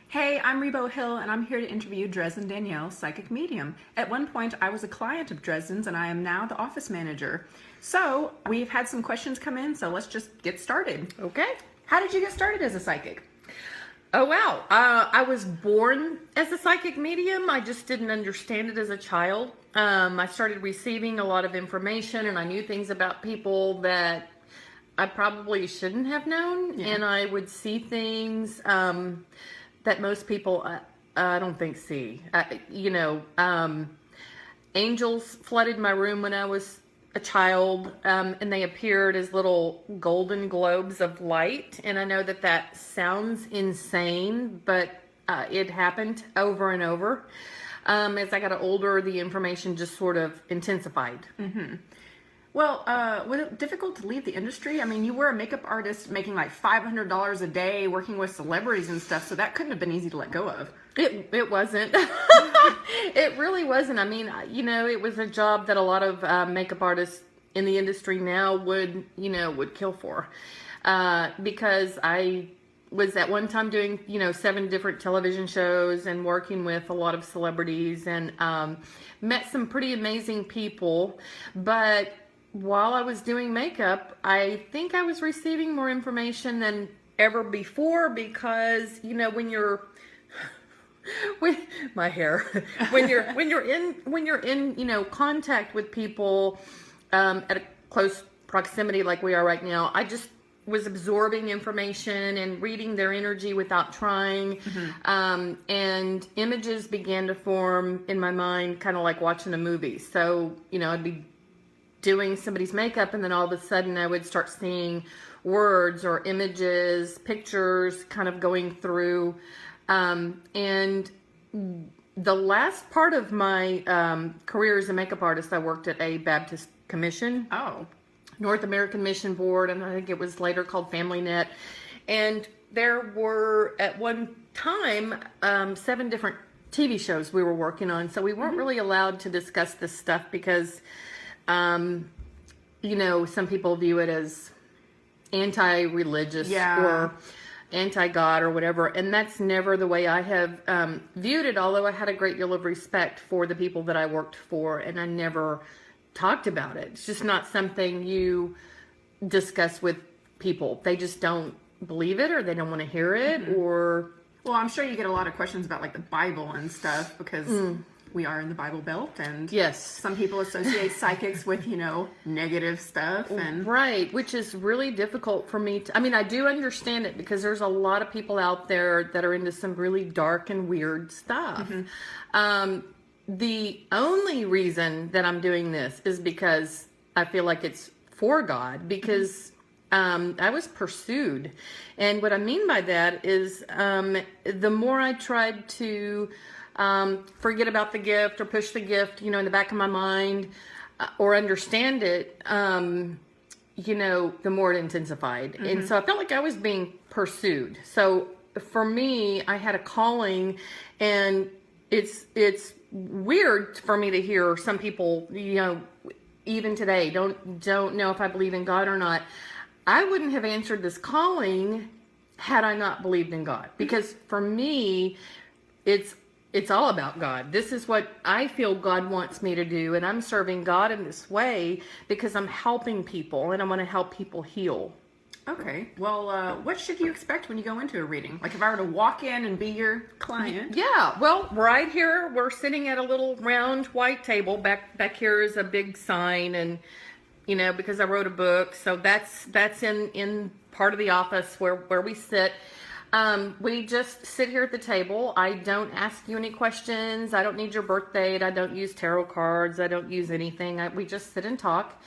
Hey, I'm Rebo Hill, and I'm here to interview Dresden Danielle, psychic medium. At one point, I was a client of Dresden's, and I am now the office manager. So, we've had some questions come in, so let's just get started. Okay. How did you get started as a psychic? Oh, wow. I was born as a psychic medium. I just didn't understand it as a child. I started receiving a lot of information, and I knew things about people that I probably shouldn't have known. Yeah. And I would see things that most people, I don't think, see. Angels flooded my room when I was a child, and they appeared as little golden globes of light. And I know that that sounds insane, but it happened over and over. As I got older, the information just sort of intensified. Mm-hmm. Well, was it difficult to leave the industry? I mean, you were a makeup artist making like $500 a day, working with celebrities and stuff, so that couldn't have been easy to let go of. It wasn't. It really wasn't. I mean, it was a job that a lot of makeup artists in the industry now would kill for. Because I was at one time doing, 7 different television shows and working with a lot of celebrities and met some pretty amazing people. But while I was doing makeup, I think I was receiving more information than ever before because, when you're with my hair, when you're in contact with people at a close proximity like we are right now, I just was absorbing information and reading their energy without trying. Mm-hmm. And images began to form in my mind, kind of like watching a movie. So, I'd be doing somebody's makeup and then all of a sudden I would start seeing words or images, pictures kind of going through. And the last part of my career as a makeup artist, I worked at a Baptist commission. Oh. North American Mission Board, and I think it was later called Familynet. And there were, at one time, 7 different TV shows we were working on. So we weren't really allowed to discuss this stuff because, some people view it as anti-religious or anti-God or whatever. And that's never the way I have viewed it, although I had a great deal of respect for the people that I worked for, and I never talked about it. It's just not something you discuss with people. They just don't believe it, or they don't want to hear it. Mm-hmm. Or well, I'm sure you get a lot of questions about like the Bible and stuff because we are in the Bible Belt, and yes, some people associate psychics with negative stuff, and right, which is really difficult for me to. I mean, I do understand it because there's a lot of people out there that are into some really dark and weird stuff. Mm-hmm. The only reason that I'm doing this is because I feel like it's for God, because I was pursued. And what I mean by that is the more I tried to forget about the gift or push the gift, in the back of my mind or understand it, the more it intensified. Mm-hmm. And so I felt like I was being pursued. So for me, I had a calling, and it's weird for me to hear some people, even today, don't know if I believe in God or not. I wouldn't have answered this calling had I not believed in God, because for me, it's all about God. This is what I feel God wants me to do, and I'm serving God in this way because I'm helping people and I want to help people heal. Okay. Well, what should you expect when you go into a reading? Like if I were to walk in and be your client? Yeah. Well, right here, we're sitting at a little round white table. Back here is a big sign, and because I wrote a book, so that's in part of the office where we sit. We just sit here at the table. I don't ask you any questions. I don't need your birth date. I don't use tarot cards. I don't use anything. We just sit and talk.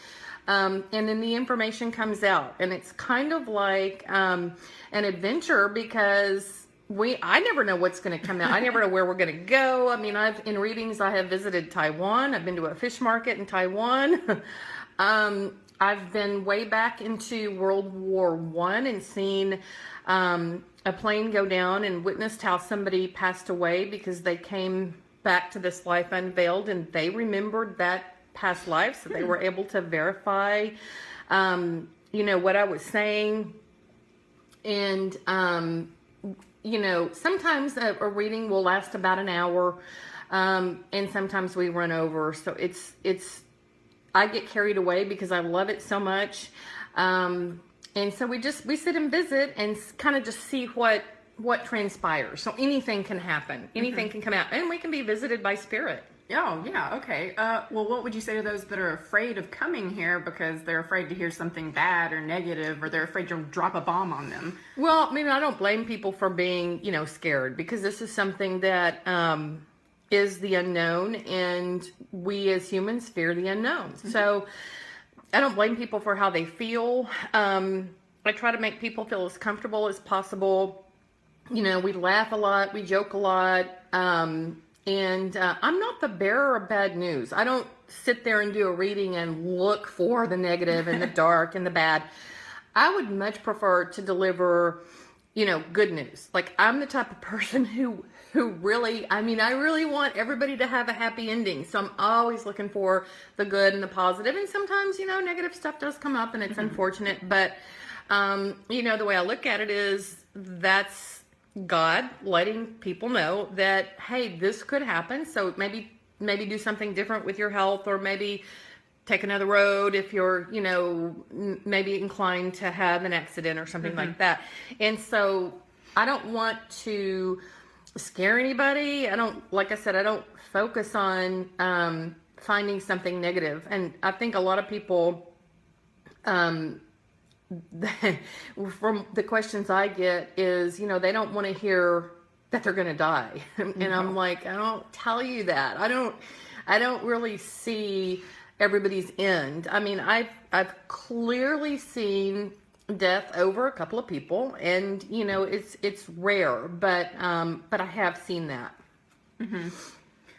And then the information comes out, and it's kind of like an adventure because I never know what's going to come out. I never know where we're going to go. I mean, in readings, I have visited Taiwan. I've been to a fish market in Taiwan. I've been way back into World War I and seen a plane go down and witnessed how somebody passed away because they came back to this life unveiled, and they remembered that past life, so they were able to verify what I was saying. And sometimes a reading will last about an hour, and sometimes we run over. So I get carried away because I love it so much. And so we sit and visit and kind of just see what transpires. So anything can happen. Anything can come out, and we can be visited by spirit. Oh, yeah, okay. Well, what would you say to those that are afraid of coming here because they're afraid to hear something bad or negative, or they're afraid to drop a bomb on them? Well, I mean, I don't blame people for being, scared, because this is something that is the unknown, and we as humans fear the unknown. So I don't blame people for how they feel. I try to make people feel as comfortable as possible. We laugh a lot, we joke a lot. And I'm not the bearer of bad news. I don't sit there and do a reading and look for the negative and the dark and the bad. I would much prefer to deliver, good news. Like, I'm the type of person who really, I really want everybody to have a happy ending. So I'm always looking for the good and the positive. And sometimes, negative stuff does come up, and it's unfortunate. But, the way I look at it is that's God letting people know that, hey, this could happen. So maybe do something different with your health, or maybe take another road if you're, maybe inclined to have an accident or something like that. And so I don't want to scare anybody. Like I said, I don't focus on finding something negative. And I think a lot of people, from the questions I get is, they don't want to hear that they're going to die. And I'm like, I don't tell you that. I don't really see everybody's end. I mean, I've clearly seen death over a couple of people, and it's rare, but I have seen that.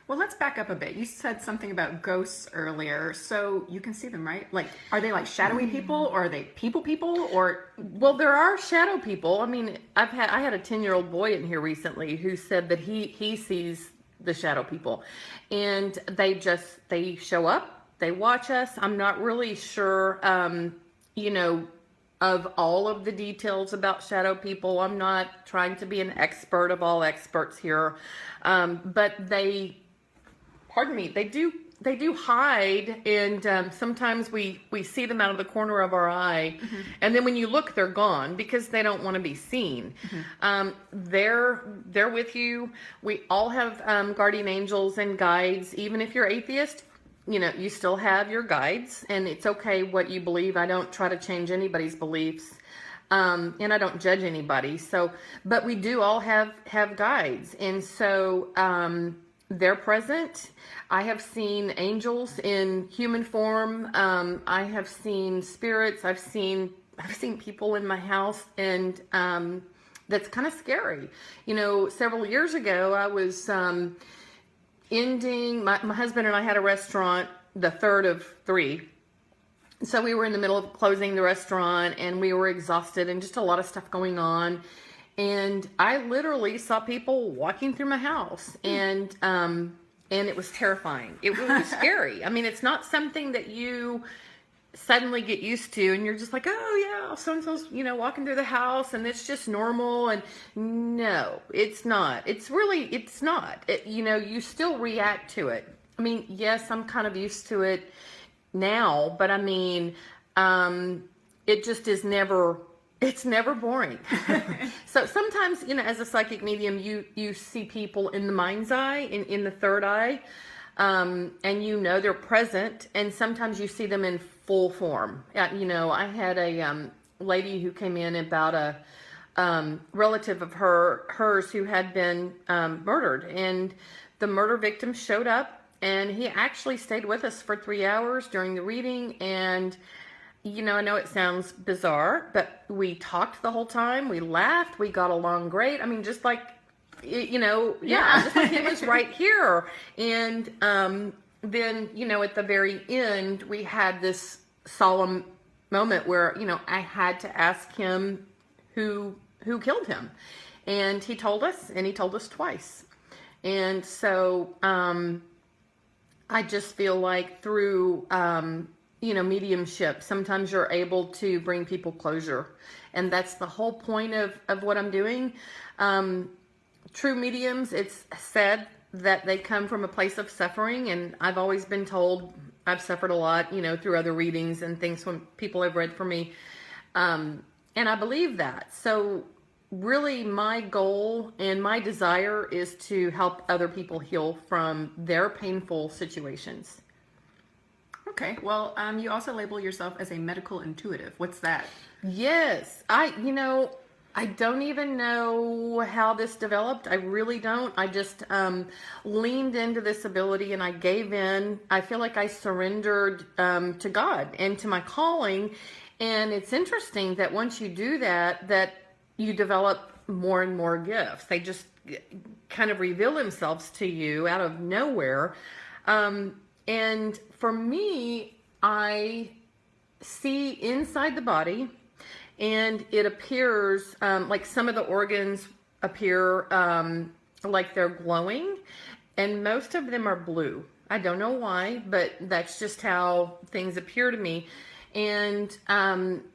Well, let's back up a bit. You said something about ghosts earlier, so you can see them, right? Like, are they like shadowy people, or are they people, or? Well, there are shadow people. I mean, I had a 10-year-old boy in here recently who said that he sees the shadow people, and they show up, they watch us. I'm not really sure, of all of the details about shadow people. I'm not trying to be an expert of all experts here, but they do hide, and sometimes we see them out of the corner of our eye, and then when you look, they're gone because they don't want to be seen. They're with you. We all have guardian angels and guides. Even if you're atheist, you still have your guides, and it's okay what you believe. I don't try to change anybody's beliefs, and I don't judge anybody. So, but we do all have guides, and so they're present. I have seen angels in human form. I have seen spirits. I've seen people in my house, and that's kind of scary. Several years ago, I was ending. My husband and I had a restaurant, the third of 3. So we were in the middle of closing the restaurant, and we were exhausted, and just a lot of stuff going on. And I literally saw people walking through my house, and it was terrifying. It was scary. I mean, it's not something that you suddenly get used to, and you're just like, oh yeah, so-and-so's, walking through the house, and it's just normal. And no, it's not. It's not. You still react to it. I mean, yes, I'm kind of used to it now, but I mean, it just is never. It's never boring. So sometimes, as a psychic medium, you see people in the mind's eye, in the third eye, and they're present, and sometimes you see them in full form. I had a lady who came in about a relative of hers who had been murdered, and the murder victim showed up, and he actually stayed with us for 3 hours during the reading. And I know it sounds bizarre, but we talked the whole time. We laughed. We got along great. I mean, just like, just like he was right here. And then, at the very end, we had this solemn moment where, I had to ask him who killed him. And he told us, and he told us twice. And so I just feel like through mediumship. Sometimes you're able to bring people closure. And that's the whole point of what I'm doing. True mediums, it's said that they come from a place of suffering. And I've always been told I've suffered a lot, through other readings and things when people have read for me. And I believe that. So really my goal and my desire is to help other people heal from their painful situations. Okay. Well, you also label yourself as a medical intuitive. What's that? Yes. I don't even know how this developed. I really don't. I just leaned into this ability and I gave in. I feel like I surrendered to God and to my calling. And it's interesting that once you do that you develop more and more gifts. They just kind of reveal themselves to you out of nowhere. And for me, I see inside the body, and it appears like some of the organs appear like they're glowing, and most of them are blue. I don't know why, but that's just how things appear to me. And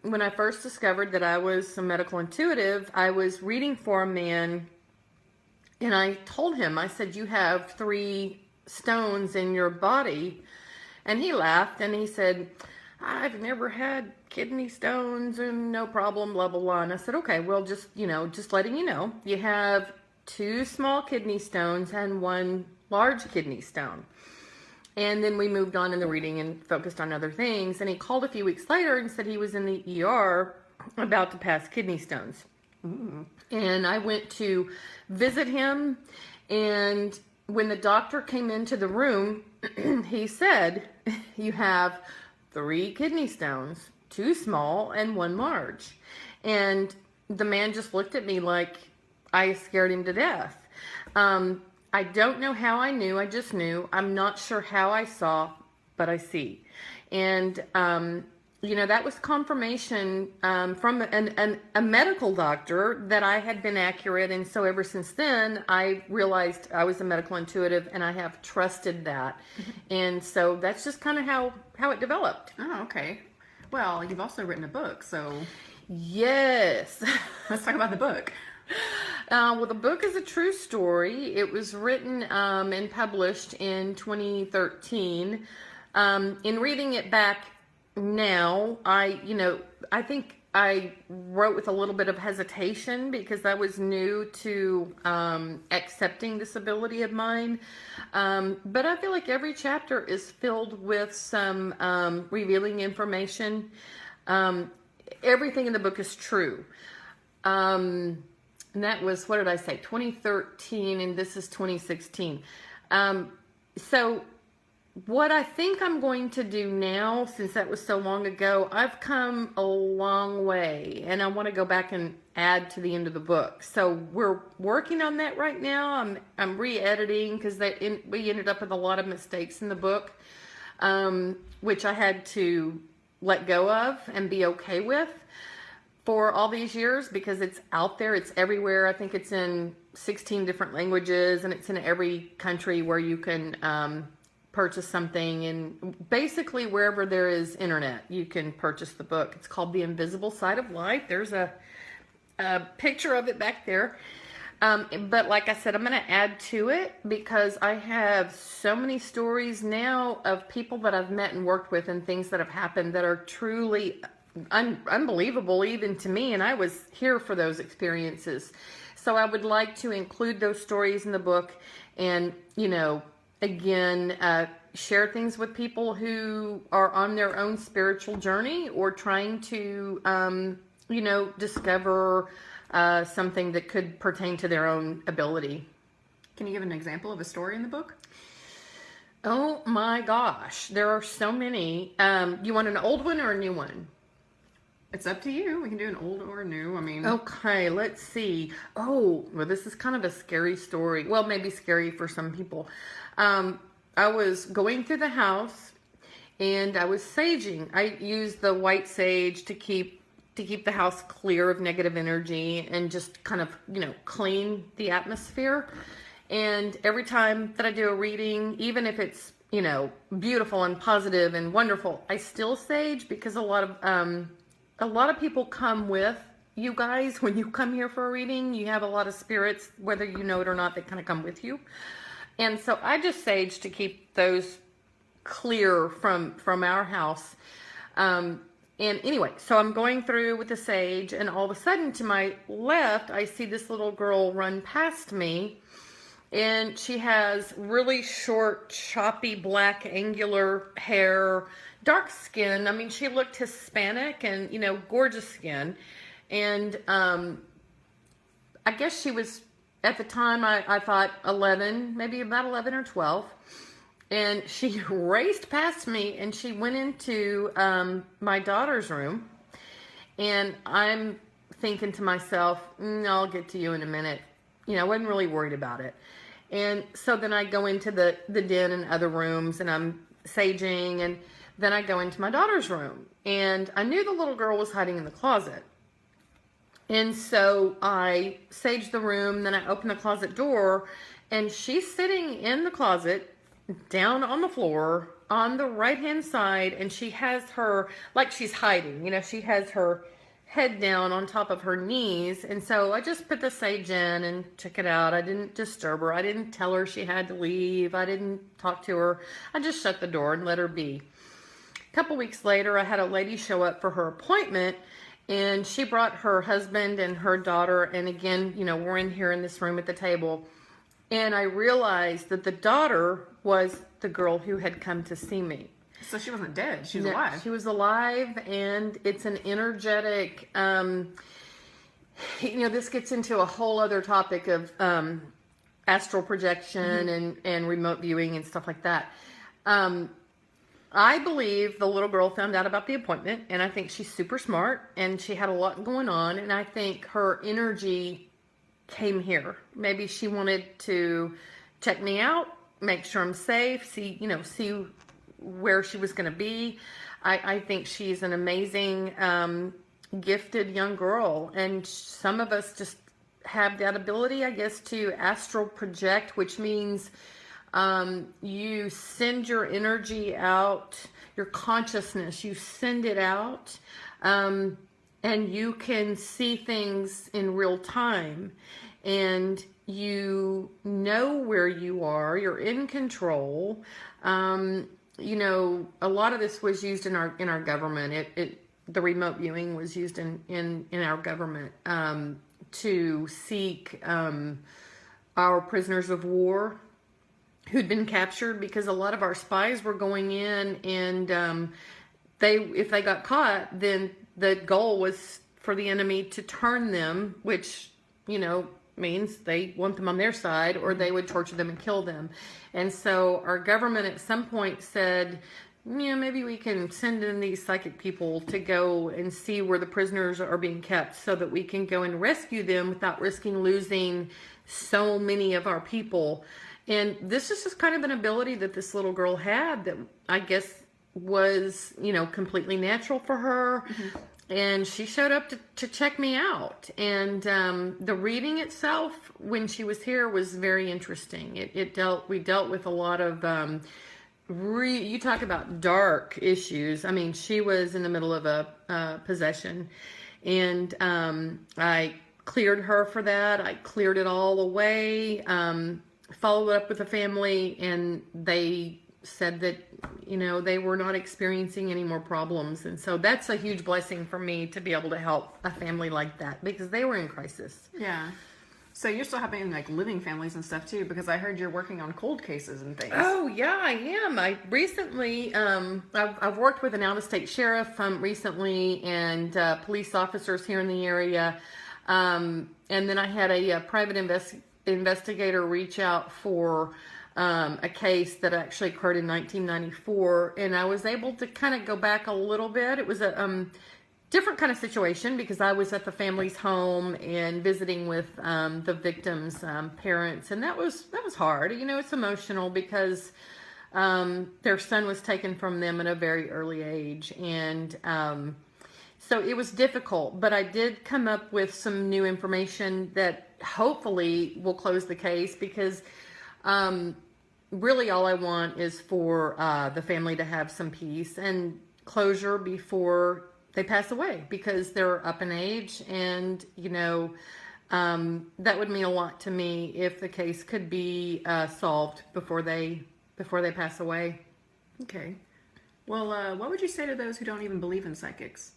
when I first discovered that I was a medical intuitive, I was reading for a man, and I told him, I said, you have 3 stones in your body. And he laughed and he said, I've never had kidney stones and no problem, blah, blah, blah. And I said, okay, well, just letting you know, you have 2 small kidney stones and 1 large kidney stone. And then we moved on in the reading and focused on other things. And he called a few weeks later and said he was in the ER about to pass kidney stones. Ooh. And I went to visit him. And when the doctor came into the room, he said, you have 3 kidney stones, 2 small and 1 large. And the man just looked at me like I scared him to death. I don't know how I knew. I just knew. I'm not sure how I saw, but I see. And, that was confirmation from a medical doctor that I had been accurate. And so ever since then, I realized I was a medical intuitive, and I have trusted that. And so that's just kind of how it developed. Oh, okay. Well, you've also written a book, so... Yes. Let's talk about the book. Well, the book is a true story. It was written and published in 2013. In reading it back now, I think I wrote with a little bit of hesitation because I was new to accepting this ability of mine. But I feel like every chapter is filled with some revealing information. Everything in the book is true. And that was, what did I say, 2013, and this is 2016. So what I think I'm going to do now, since that was so long ago, I've come a long way, and I want to go back and add to the end of the book. So we're working on that right now. I'm re-editing because we ended up with a lot of mistakes in the book, which I had to let go of and be okay with for all these years, because it's out there, it's everywhere. I think it's in 16 different languages, and it's in every country where you can purchase something, and basically wherever there is internet, you can purchase the book. It's called The Invisible Side of Life. There's a picture of it back there. But like I said, I'm going to add to it because I have so many stories now of people that I've met and worked with and things that have happened that are truly unbelievable even to me, and I was here for those experiences. So I would like to include those stories in the book and, again, share things with people who are on their own spiritual journey or trying to, discover something that could pertain to their own ability. Can you give an example of a story in the book? Oh my gosh, there are so many. You want an old one or a new one? It's up to you. We can do an old or a new. Okay, let's see. Oh, well, this is kind of a scary story. Well, maybe scary for some people. I was going through the house and I was saging. I used the white sage to keep the house clear of negative energy and just kind of, clean the atmosphere. And every time that I do a reading, even if it's beautiful and positive and wonderful, I still sage because a lot of people come with you guys. When you come here for a reading, you have a lot of spirits, whether you know it or not, that kind of come with you. And so I just sage to keep those clear from our house. And anyway, so I'm going through with the sage, and all of a sudden to my left, I see this little girl run past me, and she has really short, choppy, black, angular hair, dark skin. I mean, she looked Hispanic and, gorgeous skin. And I guess she was, at the time, I thought 11, maybe about 11 or 12. And she raced past me, and she went into my daughter's room. And I'm thinking to myself, I'll get to you in a minute. I wasn't really worried about it. And so then I go into the den and other rooms, and I'm saging, and then I go into my daughter's room. And I knew the little girl was hiding in the closet. And so I sage the room, then I open the closet door, and she's sitting in the closet, down on the floor, on the right-hand side, and she has her, like she's hiding, she has her head down on top of her knees. And so I just put the sage in and took it out. I didn't disturb her. I didn't tell her she had to leave. I didn't talk to her. I just shut the door and let her be. A couple weeks later, I had a lady show up for her appointment, and she brought her husband and her daughter. And again, we're in here in this room at the table. And I realized that the daughter was the girl who had come to see me. So she wasn't dead. She was alive. She was alive, and it's an energetic, this gets into a whole other topic of astral projection and remote viewing and stuff like that. I believe the little girl found out about the appointment, and I think she's super smart, and she had a lot going on, and I think her energy came here. Maybe she wanted to check me out, make sure I'm safe, see where she was going to be. I think she's an amazing, gifted young girl, and some of us just have that ability, I guess, to astral project, which means you send your energy out, your consciousness, you send it out, and you can see things in real time, and you know where you are, you're in control. A lot of this was used in our government. The remote viewing was used in our government to seek our prisoners of war who'd been captured, because a lot of our spies were going in, and if they got caught, then the goal was for the enemy to turn them, which means they want them on their side, or they would torture them and kill them. And so our government at some point said, maybe we can send in these psychic people to go and see where the prisoners are being kept, so that we can go and rescue them without risking losing so many of our people. And this is just kind of an ability that this little girl had that I guess was, completely natural for her. And she showed up to check me out. And the reading itself, when she was here, was very interesting. We dealt with a lot of, you talk about dark issues. I mean, she was in the middle of a possession. And I cleared her for that. I cleared it all away. Followed up with the family, and they said that they were not experiencing any more problems. And so that's a huge blessing for me to be able to help a family like that, because they were in crisis. Yeah. So you're still helping like living families and stuff too, because I heard you're working on cold cases and things. Oh yeah, I am. I recently, I've worked with an out-of-state sheriff recently, and police officers here in the area. And then I had a private investigator reach out for a case that actually occurred in 1994, and I was able to kind of go back a little bit. It was a different kind of situation, because I was at the family's home and visiting with the victims' parents, and that was hard. It's emotional, because their son was taken from them at a very early age, and so it was difficult. But I did come up with some new information that hopefully will close the case, because really all I want is for the family to have some peace and closure before they pass away, because they're up in age, and that would mean a lot to me if the case could be solved before they pass away. Okay. Well, what would you say to those who don't even believe in psychics?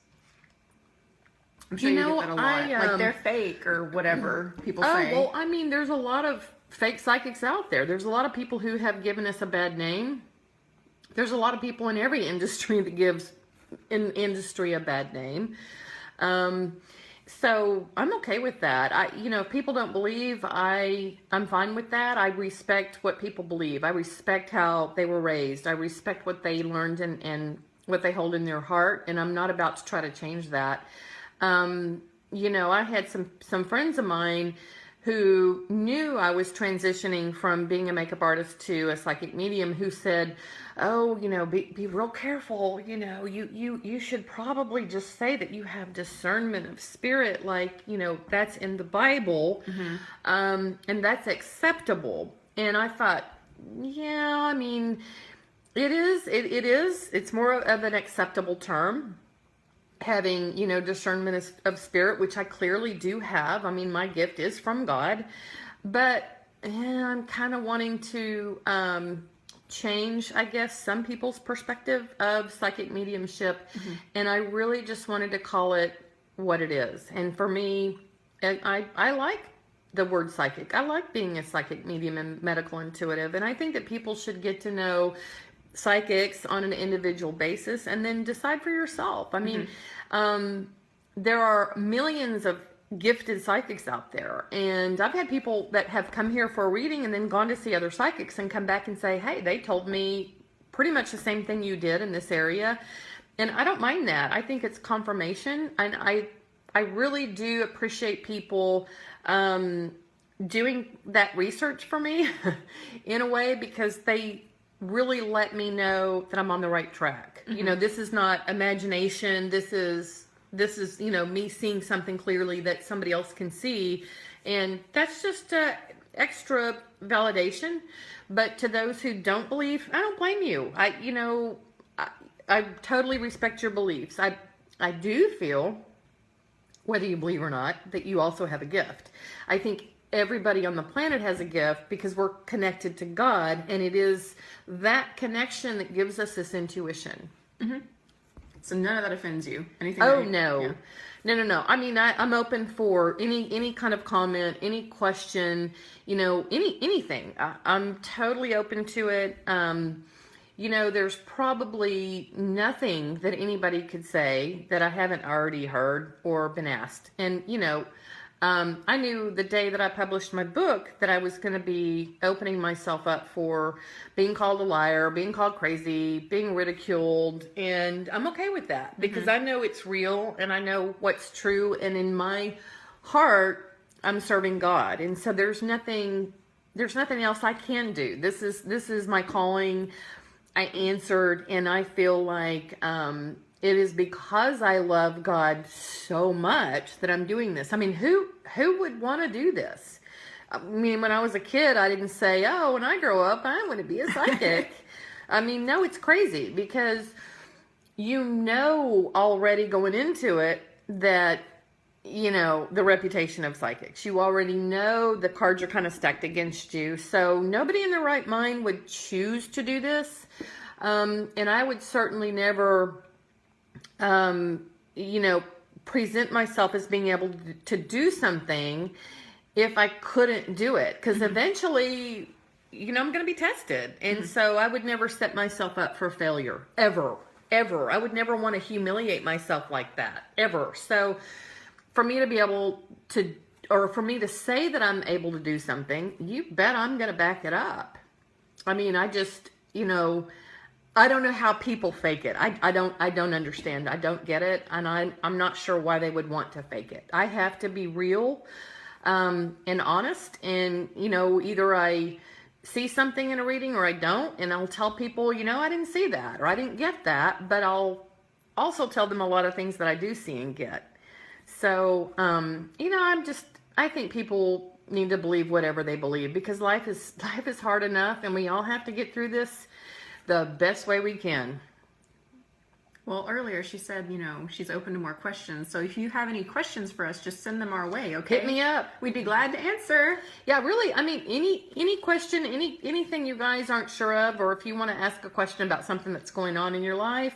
I'm sure you get that a lot. Like they're fake or whatever people say. Well, I mean, there's a lot of fake psychics out there. There's a lot of people who have given us a bad name. There's a lot of people in every industry that gives an industry a bad name. So I'm okay with that. If people don't believe, I'm fine with that. I respect what people believe. I respect how they were raised. I respect what they learned and what they hold in their heart. And I'm not about to try to change that. I had some friends of mine who knew I was transitioning from being a makeup artist to a psychic medium, who said, oh, be real careful. You should probably just say that you have discernment of spirit. Like, that's in the Bible. And that's acceptable. And I thought, yeah, I mean, it's more of an acceptable term, having, discernment of spirit, which I clearly do have. I mean, my gift is from God, but I'm kind of wanting to change, I guess, some people's perspective of psychic mediumship. And I really just wanted to call it what it is. And for me, I like the word psychic. I like being a psychic medium and medical intuitive. And I think that people should get to know psychics on an individual basis and then decide for yourself. I mean, there are millions of gifted psychics out there, and I've had people that have come here for a reading and then gone to see other psychics and come back and say, hey, they told me pretty much the same thing you did in this area. And I don't mind that. I think it's confirmation, and I really do appreciate people doing that research for me in a way, because they really let me know that I'm on the right track. This is not imagination. This is, me seeing something clearly that somebody else can see. And that's just extra validation. But to those who don't believe, I don't blame you. I totally respect your beliefs. I do feel, whether you believe or not, that you also have a gift. I think everybody on the planet has a gift because we're connected to God, and it is that connection that gives us this intuition. So none of that offends you? Anything? Oh, no. Yeah. No. I mean, I'm open for any kind of comment, any question, anything. I'm totally open to it. There's probably nothing that anybody could say that I haven't already heard or been asked. And, I knew the day that I published my book that I was going to be opening myself up for being called a liar, being called crazy, being ridiculed. And I'm okay with that, because I know it's real and I know what's true. And in my heart, I'm serving God. And so there's nothing else I can do. This is my calling. I answered, and I feel like, it is because I love God so much that I'm doing this. I mean, who would want to do this? I mean, when I was a kid, I didn't say, oh, when I grow up, I want to be a psychic. I mean, no, it's crazy, because already going into it that, the reputation of psychics. You already know the cards are kind of stacked against you. So nobody in their right mind would choose to do this. And I would certainly never present myself as being able to do something if I couldn't do it. Because eventually, I'm going to be tested. And so I would never set myself up for failure. Ever. I would never want to humiliate myself like that. Ever. So for me to be able to, or for me to say that I'm able to do something, you bet I'm going to back it up. I mean, I just, I don't know how people fake it. I don't understand. I don't get it. And I'm not sure why they would want to fake it. I have to be real, and honest. And, either I see something in a reading or I don't. And I'll tell people, I didn't see that, or I didn't get that. But I'll also tell them a lot of things that I do see and get. So, I think people need to believe whatever they believe, because life is hard enough, and we all have to get through this the best way we can. Well, earlier she said, she's open to more questions. So if you have any questions for us, just send them our way, okay? Hit me up. We'd be glad to answer. Yeah, really. I mean, any question, anything you guys aren't sure of, or if you want to ask a question about something that's going on in your life,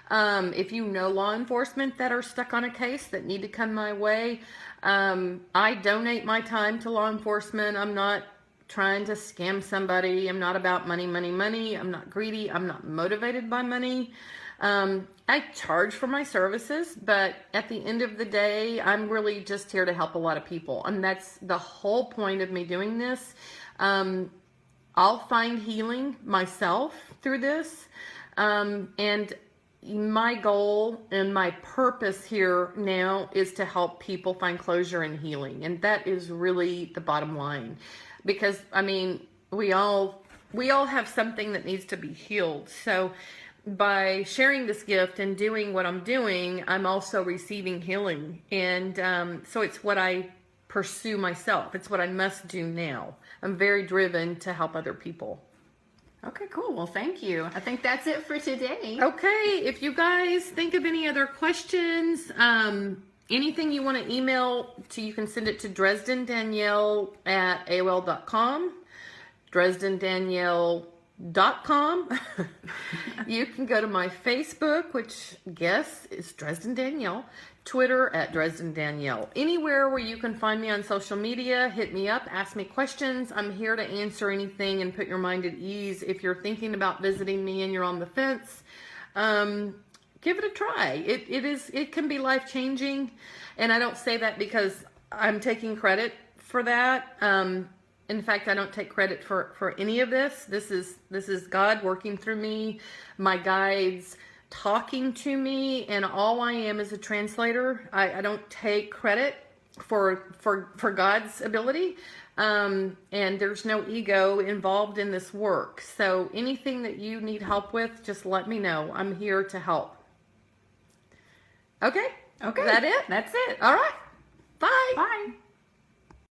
if you know law enforcement that are stuck on a case that need to come my way, I donate my time to law enforcement. I'm not trying to scam somebody. I'm not about money, money, money. I'm not greedy. I'm not motivated by money. I charge for my services, but at the end of the day, I'm really just here to help a lot of people. And that's the whole point of me doing this. I'll find healing myself through this. And my goal and my purpose here now is to help people find closure and healing. And that is really the bottom line. Because, I mean, we all have something that needs to be healed. So by sharing this gift and doing what I'm doing, I'm also receiving healing. And so it's what I pursue myself. It's what I must do now. I'm very driven to help other people. Okay, cool. Well, thank you. I think that's it for today. Okay, if you guys think of any other questions, anything you want to email to, you can send it to Dresden Danielle at AOL.com, DresdenDanielle.com. You can go to my Facebook, which guess is Dresden Danielle, Twitter at Dresden Danielle. Anywhere where you can find me on social media, hit me up, ask me questions. I'm here to answer anything and put your mind at ease. If you're thinking about visiting me and you're on the fence, give it a try. It can be life-changing, and I don't say that because I'm taking credit for that. In fact, I don't take credit for any of this. This is God working through me, my guides talking to me, and all I am is a translator. I don't take credit for God's ability, and there's no ego involved in this work. So anything that you need help with, just let me know. I'm here to help. Okay? Okay. Is that it? That's it. All right. Bye. Bye.